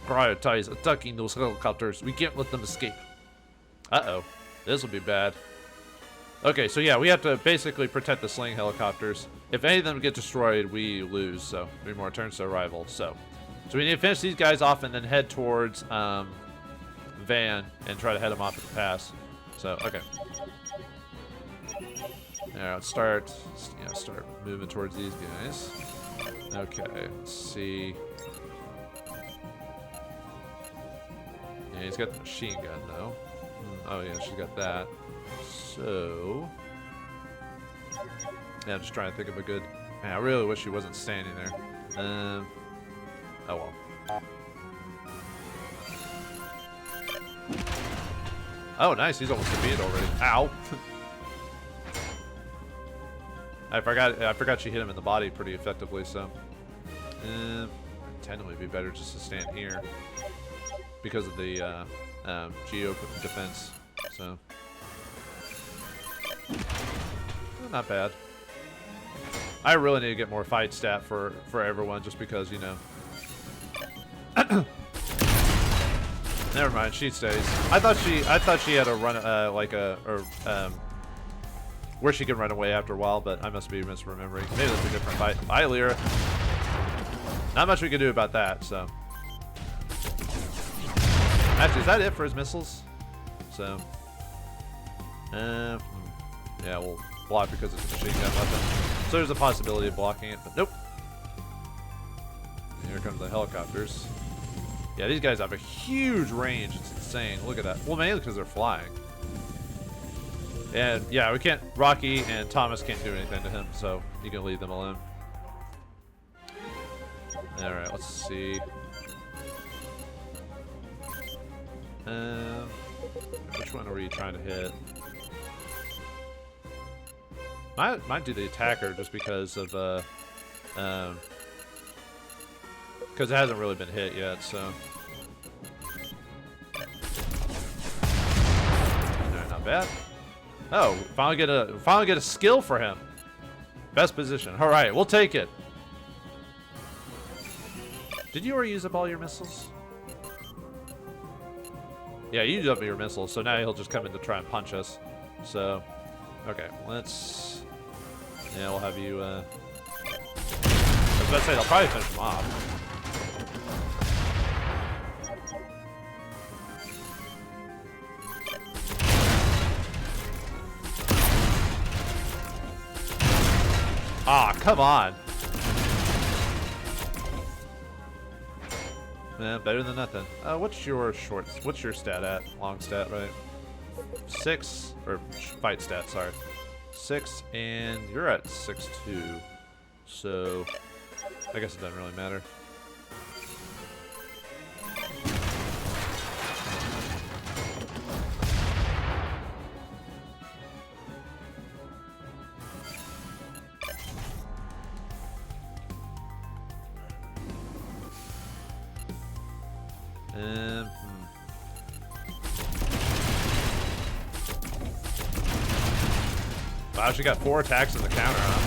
Prioritize attacking those helicopters. We can't let them escape. Uh-oh. This will be bad. Okay, so yeah, we have to basically protect the sling helicopters. If any of them get destroyed, we lose. So 3 more turns to arrival. So we need to finish these guys off and then head towards Van and try to head them off at the pass. So, okay. Now let's start moving towards these guys. Okay, let's see. Yeah, he's got the machine gun though. Oh yeah, she's got that. So yeah, I'm just trying to think of a good. Man, I really wish she wasn't standing there. Oh well. Oh nice, he's almost defeated already. Ow. I forgot she hit him in the body pretty effectively, so technically it'd be better just to stand here because of the geo defense. So not bad. I really need to get more fight stat for everyone, just because, you know. Never mind, she stays. I thought she had a run where she can run away after a while, but I must be misremembering. Maybe that's a different fight. Bye, Lyra. Not much we can do about that, so. Actually, is that it for his missiles? So. Yeah, we'll block because it's a machine gun weapon. So there's a possibility of blocking it, but nope. And here comes the helicopters. Yeah, these guys have a huge range. It's insane. Look at that. Well, mainly because they're flying. And yeah, we can't. Rocky and Thomas can't do anything to him, so you can leave them alone. All right, let's see. Which one are we trying to hit? Might do the attacker just because of because it hasn't really been hit yet, so. Alright, not bad. Oh, finally get a skill for him. Best position. All right, we'll take it. Did you already use up all your missiles? Yeah, you used up your missiles, so now he'll just come in to try and punch us. So, okay, let's. Yeah, we'll have you. I was about to say they'll probably finish him off. Ah, come on. Yeah, better than nothing. What's your stat at? Long stat, right? 6, or fight stat, sorry. 6, and you're at 6-2. So, I guess it doesn't really matter. Wow, she got 4 attacks in the counter, huh?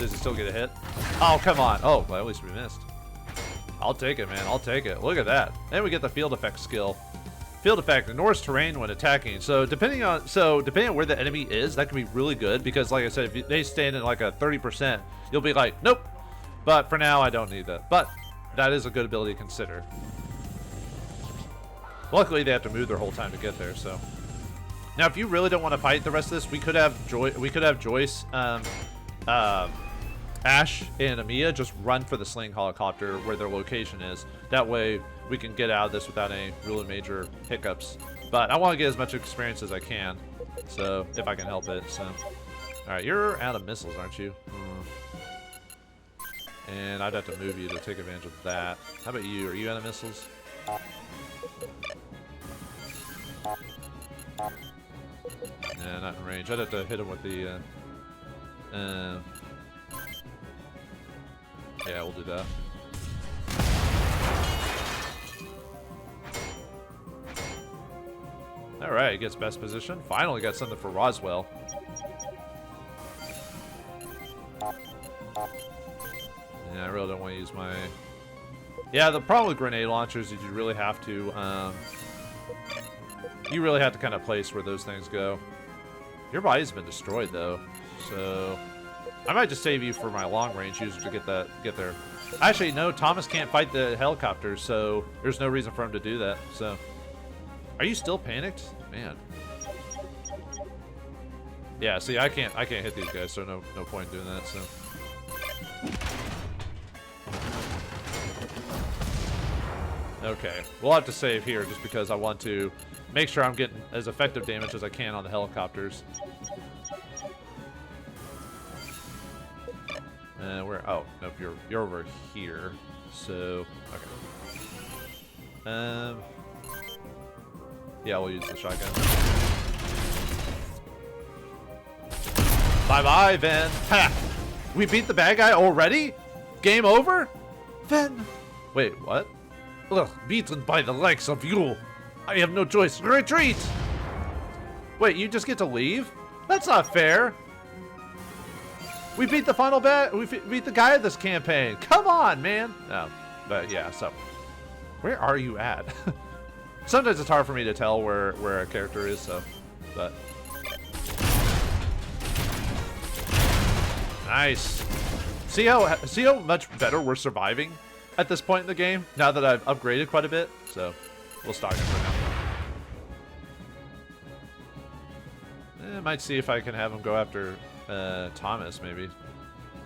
Does he still get a hit? Oh, come on. Oh, well, at least we missed. I'll take it, man. I'll take it. Look at that. And we get the field effect skill. Field effect ignores terrain when attacking. So depending on where the enemy is, that can be really good because, like I said, if they stand in like a 30%, you'll be like, nope. But for now, I don't need that. But that is a good ability to consider. Luckily, they have to move their whole time to get there. So now, if you really don't want to fight the rest of this, we could have Joyce, Ash, and Amiya just run for the sling helicopter where their location is. That way, we can get out of this without any really major hiccups. But I want to get as much experience as I can, so if I can help it. So, all right, you're out of missiles, aren't you? And I'd have to move you to take advantage of that. How about you? Are you out of missiles? Yeah, not in range. I'd have to hit him with the. Yeah, we'll do that. All right, he gets best position. Finally got something for Roswell. Yeah, I really don't want to use my. Yeah, the problem with grenade launchers is you really have to. You really have to kind of place where those things go. Your body's been destroyed though, so I might just save you for my long range user to get there. Actually, no, Thomas can't fight the helicopters, so there's no reason for him to do that. So, are you still panicked, man? Yeah, see, I can't hit these guys, so no point in doing that. So. Okay, we'll have to save here just because I want to make sure I'm getting as effective damage as I can on the helicopters. Where? Oh, nope, you're over here. So, okay. Yeah, we'll use the shotgun. Bye-bye, Ven. Ha! We beat the bad guy already? Game over? Ven. Wait, what? Ugh, beaten by the likes of you. I have no choice. Retreat! Wait, you just get to leave? That's not fair. We beat the final we beat the guy of this campaign. Come on, man. No, but yeah, so. Where are you at? Sometimes it's hard for me to tell where a character is, so. But. Nice. See how much better we're surviving at this point in the game, now that I've upgraded quite a bit, so we'll stock it for now. I might see if I can have him go after Thomas, maybe.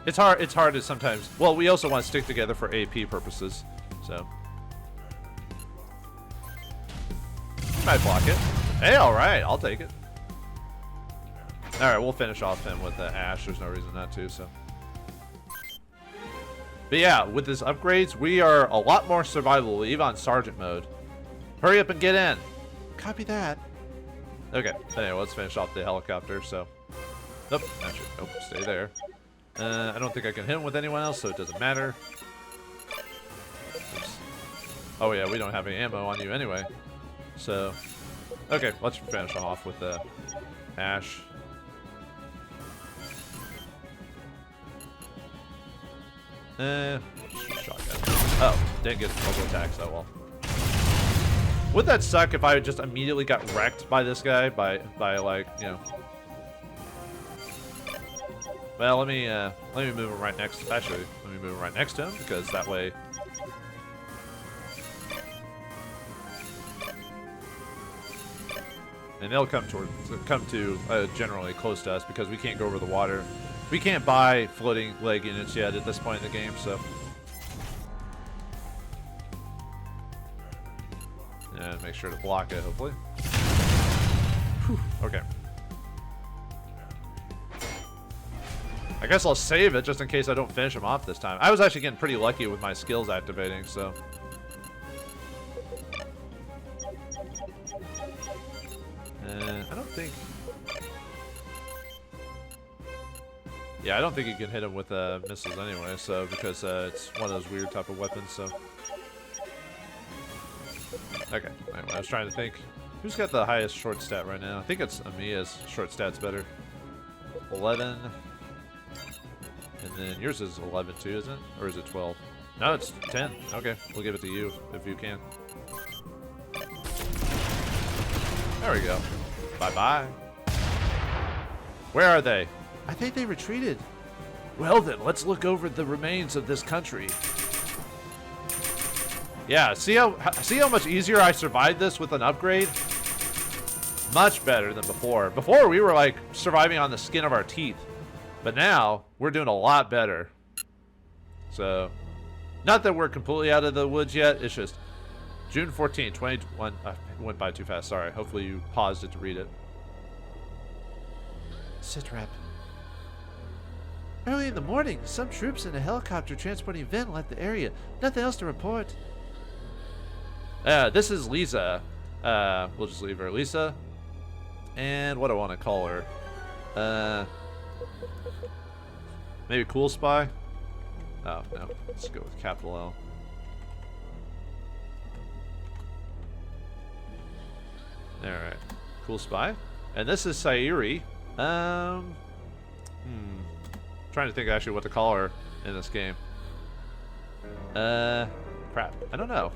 It's hard to sometimes. Well, we also want to stick together for AP purposes, so. Might block it. Hey, all right, I'll take it. All right, we'll finish off him with Ash. There's no reason not to, so. But yeah, with his upgrades, we are a lot more survivable, even on Sergeant mode. Hurry up and get in. Copy that. Okay, anyway, let's finish off the helicopter, so... Nope, actually, nope, stay there. I don't think I can hit him with anyone else, so it doesn't matter. Oops. Oh yeah, we don't have any ammo on you anyway. So, okay, let's finish off with Ash. Shotgun. Oh, didn't get multiple attacks, oh well. Would that suck if I just immediately got wrecked by this guy by like, you know. Well, let me move him right next. Actually, let me move him right next to him because that way. And they'll come to generally close to us because we can't go over the water. We can't buy floating leg units yet at this point in the game, so. And make sure to block it, hopefully. Whew, okay. I guess I'll save it just in case I don't finish him off this time. I was actually getting pretty lucky with my skills activating, so. I don't think... Yeah, I don't think you can hit him with missiles anyway, so because it's one of those weird type of weapons, so. Okay, anyway, I was trying to think. Who's got the highest short stat right now? I think it's Amiya's short stat's better. 11. And then yours is 11 too, isn't it? Or is it 12? No, it's 10. Okay, we'll give it to you if you can. There we go. Bye-bye. Where are they? I think they retreated. Well then, let's look over the remains of this country. Yeah, see how much easier I survived this with an upgrade? Much better than before. Before we were like surviving on the skin of our teeth. But now we're doing a lot better. So, not that we're completely out of the woods yet, it's just June 14, 2021. Went by too fast, sorry. Hopefully you paused it to read it. Sitrep. Early in the morning, some troops in a helicopter transporting Vin left the area. Nothing else to report. This is Lisa. We'll just leave her. Lisa. And what do I want to call her? Maybe Cool Spy? Oh, no. Let's go with capital L. Alright. Cool Spy. And this is Sayuri. Trying to think actually what to call her in this game. Crap. I don't know.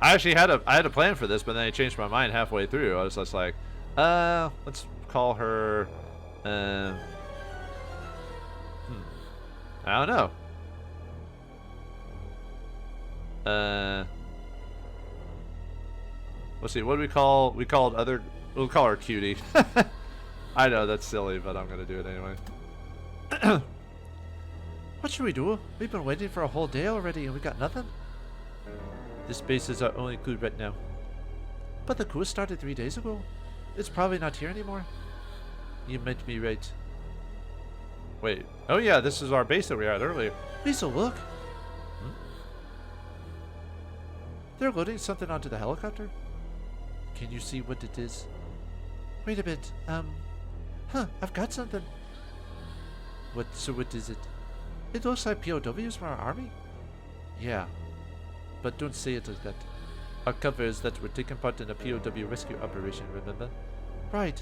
I actually had a plan for this, but then I changed my mind halfway through. I was just like, let's call her, I don't know. Let's see, what do we call, we'll call her Cutie. I know, that's silly, but I'm gonna do it anyway. What should we do? We've been waiting for a whole day already and we got nothing? This base is our only clue right now. But the cruise started 3 days ago. It's probably not here anymore. You might be right. Wait. Oh yeah, this is our base that we had earlier. Lisa, look. They're loading something onto the helicopter. Can you see what it is? Wait a bit. I've got something. What is it? It looks like POWs from our army. Yeah. But don't say it like that. Our cover is that we're taking part in a POW rescue operation, remember? Right.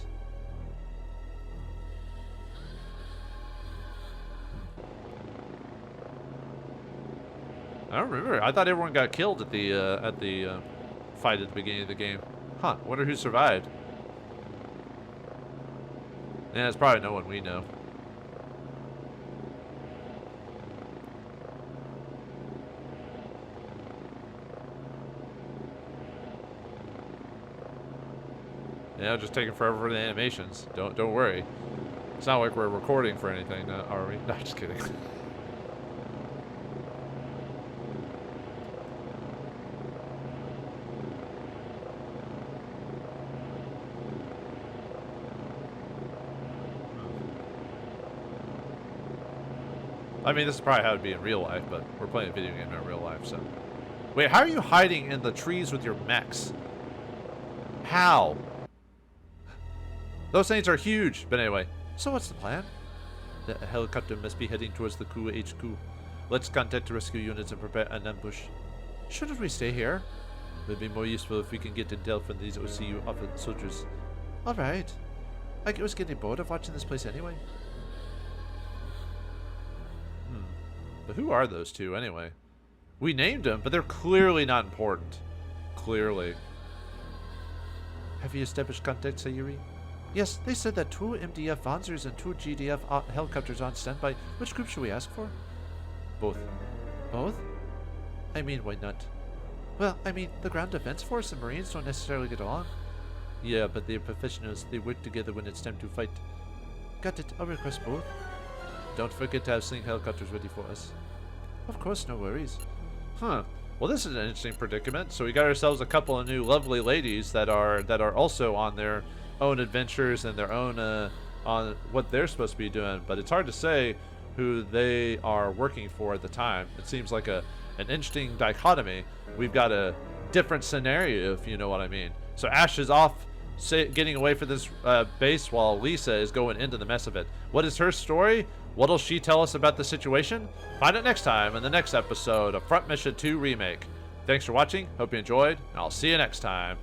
I don't remember. I thought everyone got killed at the fight at the beginning of the game. Huh. Wonder who survived. Yeah, it's probably no one we know. Yeah, just taking forever for the animations. Don't worry. It's not like we're recording for anything, are we? No, just kidding. I mean, this is probably how it'd be in real life, but we're playing a video game in real life, so. Wait, how are you hiding in the trees with your mechs? How? Those things are huge. But anyway, so what's the plan? The helicopter must be heading towards the crew HQ. Let's contact rescue units and prepare an ambush. Shouldn't we stay here? It would be more useful if we can get intel from these OCU soldiers. Alright. I was getting bored of watching this place anyway. But who are those two anyway? We named them, but they're clearly not important. Clearly. Have you established contact, Sayuri? Yes, they said that 2 MDF wanzers and 2 GDF helicopters on standby. Which group should we ask for? Both. Both? I mean, why not? Well, I mean, the ground defense force and Marines don't necessarily get along. Yeah, but they're professionals. They work together when it's time to fight. Got it. I'll request both. Don't forget to have Sling helicopters ready for us. Of course, no worries. Huh. Well, this is an interesting predicament. So we got ourselves a couple of new lovely ladies that are also on their own adventures and their own on what they're supposed to be doing. But it's hard to say who they are working for at the time. It seems like an interesting dichotomy. We've got a different scenario, if you know what I mean. So Ash is off getting away from this base while Lisa is going into the mess of it. What is her story? What'll she tell us about the situation? Find it next time in the next episode of Front Mission 2 Remake. Thanks for watching. Hope you enjoyed, and I'll see you next time.